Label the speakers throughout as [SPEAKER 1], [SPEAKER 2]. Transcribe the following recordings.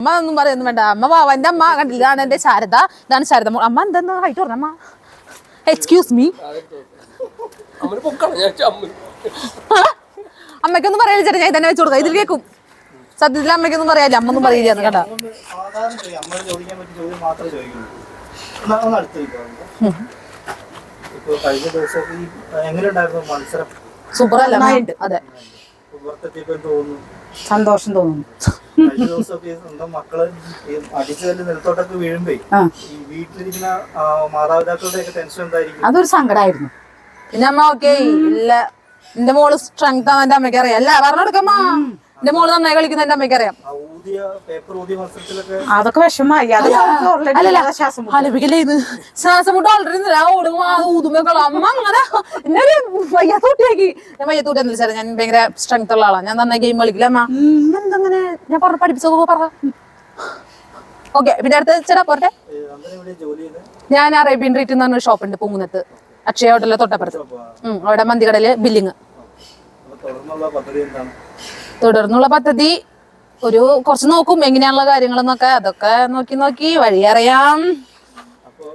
[SPEAKER 1] അമ്മ ഒന്നും പറയുന്നു വേണ്ട. അമ്മ എന്റെ അമ്മ കണ്ടില്ല, ഇതാണ് എന്റെ ശാരദ, ഇതാണ് ശാരദ. അമ്മ എന്താ ഹൈറ്റ് പറഞ്ഞ അമ്മ? എക്സ്ക്യൂസ് മീ, അമ്മയ്ക്കൊന്നും പറയാൻ ചേട്ടാ, ഞാൻ തന്നെ വെച്ച് കൊടുക്കാം, ഇതിൽ കേൾക്കും. സത്യത്തിൽ അമ്മയ്ക്കൊന്നും പറയാല്ല, അമ്മൊന്നും പറയില്ല കേട്ടാ. സൂപ്പർ അല്ല, അതെ,
[SPEAKER 2] സന്തോഷം തോന്നുന്നു.
[SPEAKER 3] മക്കള് അടിച്ചുതല്ലി നിലത്തോട്ടൊക്കെ വീഴുമ്പോ വീട്ടിലിരിക്കുന്ന മാതാപിതാക്കളുടെ ഒക്കെ ടെൻഷൻ എന്തായിരിക്കും?
[SPEAKER 2] അതൊരു സങ്കടമായിരുന്നു.
[SPEAKER 1] പിന്നെ അമ്മ ഓക്കെ ഇല്ല, എന്റെ മോള് സ്ട്രെങ്ത് ആണെന്ന് എന്റെ അമ്മയ്ക്ക് അറിയാം. അല്ല പറഞ്ഞെടുക്കമ്മ, എന്റെ മോള് നന്നായി കളിക്കുന്ന എന്റെ അമ്മയ്ക്ക് അറിയാം.
[SPEAKER 2] അതൊക്കെ വിഷമായി.
[SPEAKER 1] ആലപിക്കല്ലേ ഇത് ശ്വാസം മുട്ട് ഓൾറെഡി ഊതുമ്പോ അമ്മ അങ്ങനെ എന്നെ ഒരു വയ്യാത്തൂട്ടിയാക്കി. ഞാൻ വയ്യാത്തൂട്ടി എന്താ വെച്ചാൽ ഞാൻ ഭയങ്കര സ്ട്രെങ്ത് ഉള്ള ആളാണ്, ഞാൻ നന്നായി ഗെയിം കളിക്കില്ല. അമ്മ എന്തങ്ങനെ ഞാൻ പറഞ്ഞ പഠിപ്പിച്ചോ പറ. ഓക്കെ, പിന്നെ അടുത്ത ചേട്ടാ പോരട്ടെ. ഞാൻ അറേബ്യൻ ട്രീറ്റ് എന്ന് പറഞ്ഞൊരു ഷോപ്പ് ഉണ്ട് പൂങ്കുന്നത്ത്, അക്ഷയ ഹോട്ടലിലെ തൊട്ടപ്പുറത്ത്. അവിടെ മന്തികടയില് ബില്ലിങ്. തുടർന്നുള്ള പദ്ധതി ഒരു കുറച്ച് നോക്കും എങ്ങനെയാണുള്ള കാര്യങ്ങളെന്നൊക്കെ, അതൊക്കെ നോക്കി വഴി അറിയാം.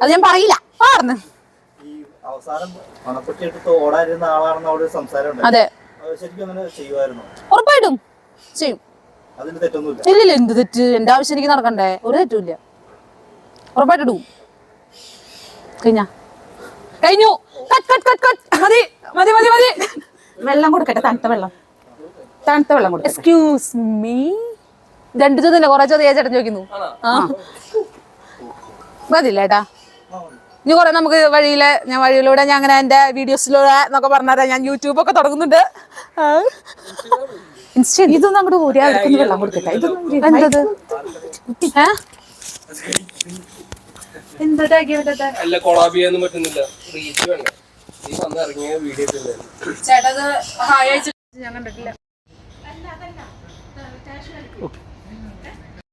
[SPEAKER 1] അത് ഞാൻ പറയില്ല, പറഞ്ഞു. അതെ, ഉറപ്പായിട്ടും ചെയ്യും. ഇല്ലില്ല, എന്ത് തെറ്റ്? എന്റെ ആവശ്യം എനിക്ക് നടക്കണ്ടേ? ഒരു തെറ്റുമില്ല, ഉറപ്പായിട്ടിടും. കഴിഞ്ഞു. മതി മതി മതി മതി.
[SPEAKER 2] വെള്ളം കൊടുക്കട്ടെ, തണുത്ത വെള്ളം കൊടുക്കട്ടെ.
[SPEAKER 1] എക്സ്ക്യൂസ് മീ, രണ്ടു ചോദ്യം കൊറേ ചോദ്യം ചേട്ടൻ ചോദിക്കുന്നു. മതില്ല ഏട്ടാ, ഇനി കൊറേ നമുക്ക് വഴിയിലൂടെ ഞാൻ അങ്ങനെ എന്റെ വീഡിയോസിലൂടെ എന്നൊക്കെ പറഞ്ഞാൽ ഞാൻ യൂട്യൂബ് ഒക്കെ തുടങ്ങുന്നുണ്ട്.
[SPEAKER 2] ഇതൊന്നും അങ്ങോട്ട് ഊരി അവർക്കൊന്ന് വെള്ളം കൊടുക്കട്ടെ. ഇതൊന്നും
[SPEAKER 1] എന്തത് ചേട്ടത് ഹായ് അയച്ചിട്ട് ഞാൻ കണ്ടിട്ടില്ല.